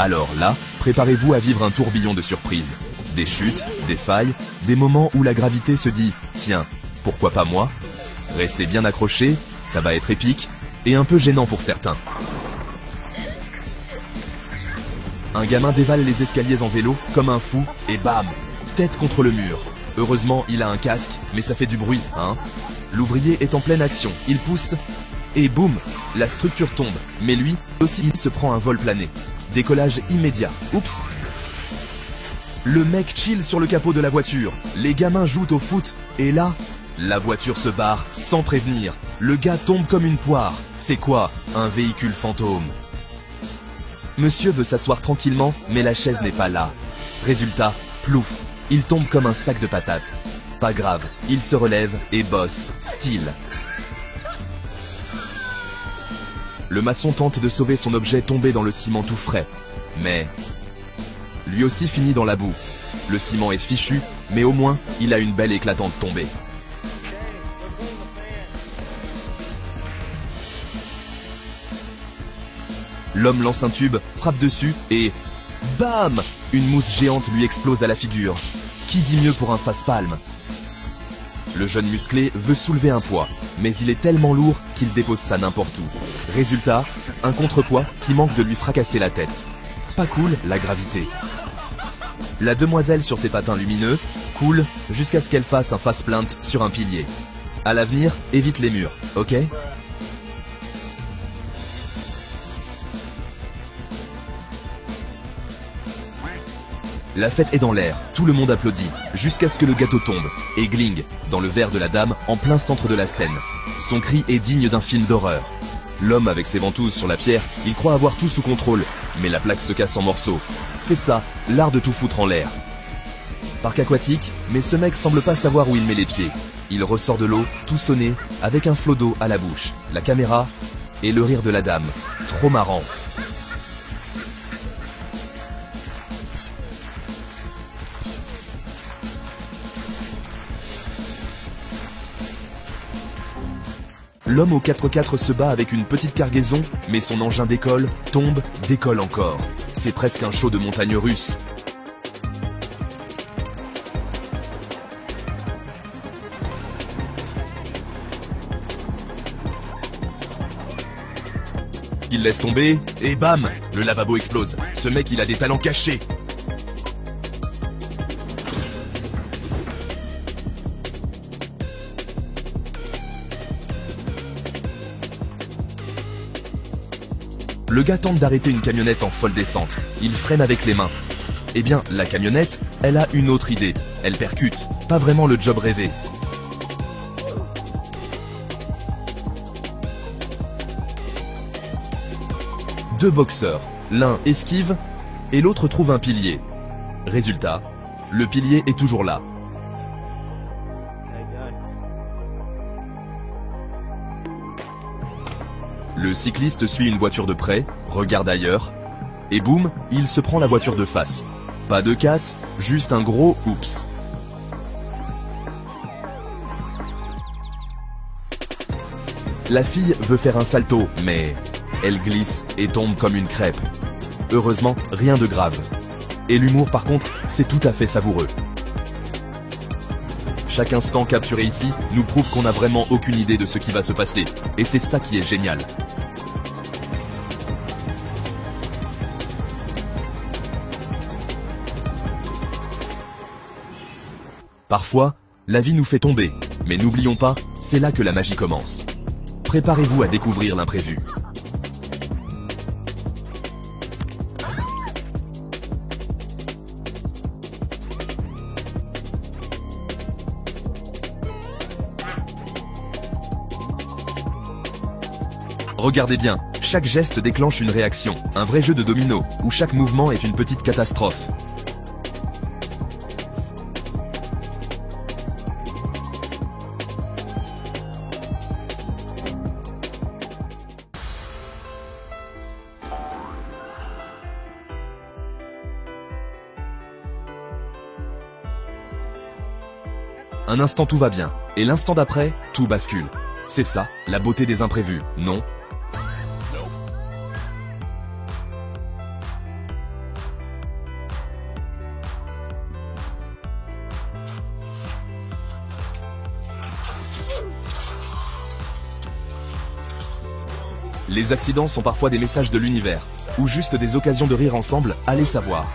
Alors là, préparez-vous à vivre un tourbillon de surprises. Des chutes, des failles, des moments où la gravité se dit « Tiens, pourquoi pas moi ?» Restez bien accrochés, ça va être épique, et un peu gênant pour certains. Un gamin dévale les escaliers en vélo comme un fou, et bam, tête contre le mur. Heureusement, il a un casque, mais ça fait du bruit, hein. L'ouvrier est en pleine action, il pousse, et boum, la structure tombe. Mais lui, aussi, il se prend un vol plané. Décollage immédiat. Oups. Le mec chill sur le capot de la voiture. Les gamins jouent au foot. Et là, la voiture se barre sans prévenir. Le gars tombe comme une poire. C'est quoi? Un véhicule fantôme. Monsieur veut s'asseoir tranquillement, mais la chaise n'est pas là. Résultat, plouf. Il tombe comme un sac de patates. Pas grave, il se relève et bosse. Style. Le maçon tente de sauver son objet tombé dans le ciment tout frais. Mais lui aussi finit dans la boue. Le ciment est fichu, mais au moins, il a une belle éclatante tombée. L'homme lance un tube, frappe dessus et... Bam! Une mousse géante lui explose à la figure. Qui dit mieux pour un face-palme? Le jeune musclé veut soulever un poids, mais il est tellement lourd qu'il dépose ça n'importe où. Résultat, un contrepoids qui manque de lui fracasser la tête. Pas cool, la gravité. La demoiselle sur ses patins lumineux coule jusqu'à ce qu'elle fasse un face-plainte sur un pilier. À l'avenir, évite les murs, ok? La fête est dans l'air, tout le monde applaudit, jusqu'à ce que le gâteau tombe, et gling, dans le verre de la dame, en plein centre de la scène. Son cri est digne d'un film d'horreur. L'homme avec ses ventouses sur la pierre, il croit avoir tout sous contrôle, mais la plaque se casse en morceaux. C'est ça, l'art de tout foutre en l'air. Parc aquatique, mais ce mec semble pas savoir où il met les pieds. Il ressort de l'eau, tout sonné, avec un flot d'eau à la bouche, la caméra, et le rire de la dame. Trop marrant. L'homme au 4x4 se bat avec une petite cargaison, mais son engin décolle, tombe, décolle encore. C'est presque un show de montagne russe. Il laisse tomber, et bam, le lavabo explose. Ce mec, il a des talents cachés. Le gars tente d'arrêter une camionnette en folle descente. Il freine avec les mains. Eh bien, la camionnette, elle a une autre idée. Elle percute. Pas vraiment le job rêvé. Deux boxeurs. L'un esquive et l'autre trouve un pilier. Résultat, le pilier est toujours là. Le cycliste suit une voiture de près, regarde ailleurs, et boum, il se prend la voiture de face. Pas de casse, juste un gros oups. La fille veut faire un salto, mais elle glisse et tombe comme une crêpe. Heureusement, rien de grave. Et l'humour par contre, c'est tout à fait savoureux. Chaque instant capturé ici nous prouve qu'on n'a vraiment aucune idée de ce qui va se passer. Et c'est ça qui est génial. Parfois, la vie nous fait tomber. Mais n'oublions pas, c'est là que la magie commence. Préparez-vous à découvrir l'imprévu. Regardez bien, chaque geste déclenche une réaction, un vrai jeu de domino, où chaque mouvement est une petite catastrophe. Un instant tout va bien, et l'instant d'après, tout bascule. C'est ça, la beauté des imprévus, non? Les accidents sont parfois des messages de l'univers, ou juste des occasions de rire ensemble, allez savoir.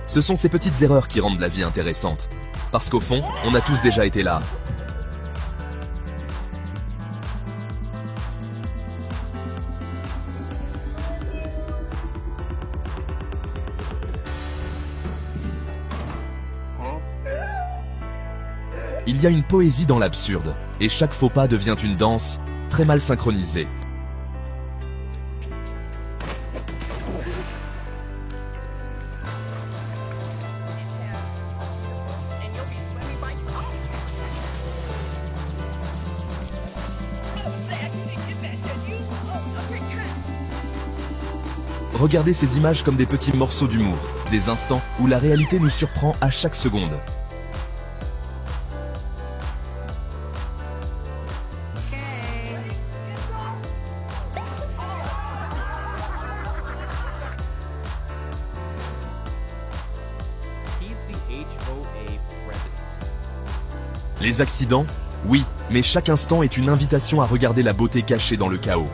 Ce sont ces petites erreurs qui rendent la vie intéressante. Parce qu'au fond, on a tous déjà été là. Il y a une poésie dans l'absurde, et chaque faux pas devient une danse, très mal synchronisée. Regardez ces images comme des petits morceaux d'humour, des instants où la réalité nous surprend à chaque seconde. Les accidents, oui, mais chaque instant est une invitation à regarder la beauté cachée dans le chaos.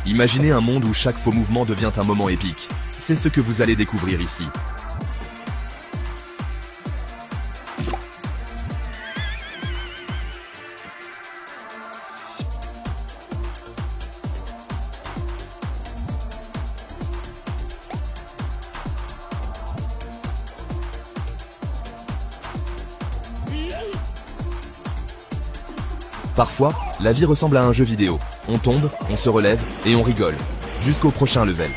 Imaginez un monde où chaque faux mouvement devient un moment épique. C'est ce que vous allez découvrir ici. Parfois, la vie ressemble à un jeu vidéo. On tombe, on se relève et on rigole. Jusqu'au prochain level.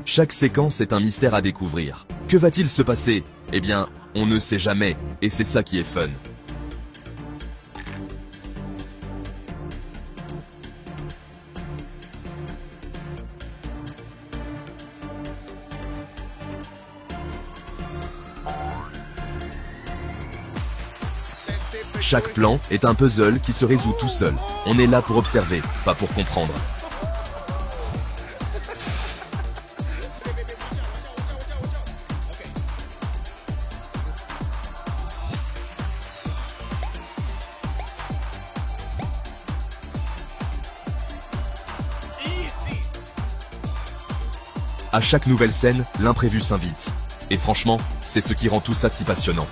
Chaque séquence est un mystère à découvrir. Que va-t-il se passer? Eh bien, on ne sait jamais, et c'est ça qui est fun. Chaque plan est un puzzle qui se résout tout seul. On est là pour observer, pas pour comprendre. À chaque nouvelle scène, l'imprévu s'invite. Et franchement, c'est ce qui rend tout ça si passionnant.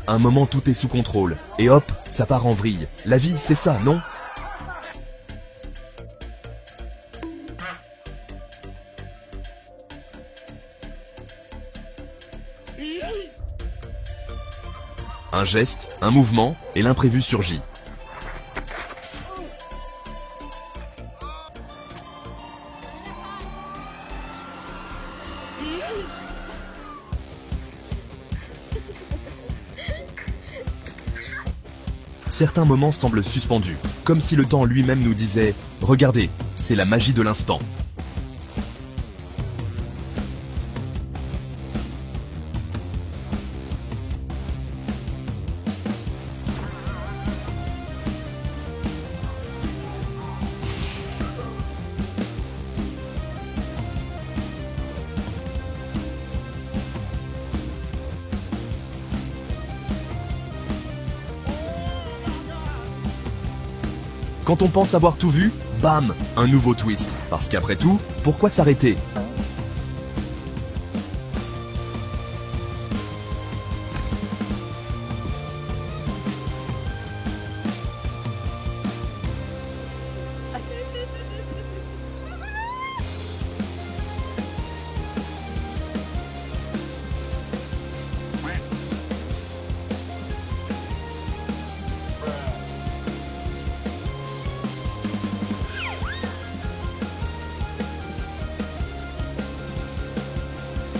Un moment tout est sous contrôle, et hop, ça part en vrille. La vie, c'est ça, non? Un geste, un mouvement, et l'imprévu surgit. Certains moments semblent suspendus, comme si le temps lui-même nous disait « Regardez, c'est la magie de l'instant ». Quand on pense avoir tout vu, bam, un nouveau twist. Parce qu'après tout, pourquoi s'arrêter?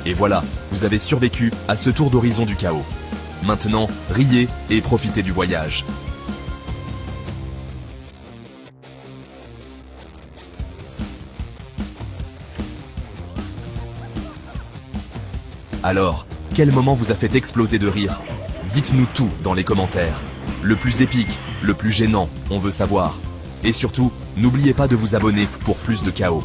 Et voilà, vous avez survécu à ce tour d'horizon du chaos. Maintenant, riez et profitez du voyage. Alors, quel moment vous a fait exploser de rire? Dites-nous tout dans les commentaires. Le plus épique, le plus gênant, on veut savoir. Et surtout, n'oubliez pas de vous abonner pour plus de chaos.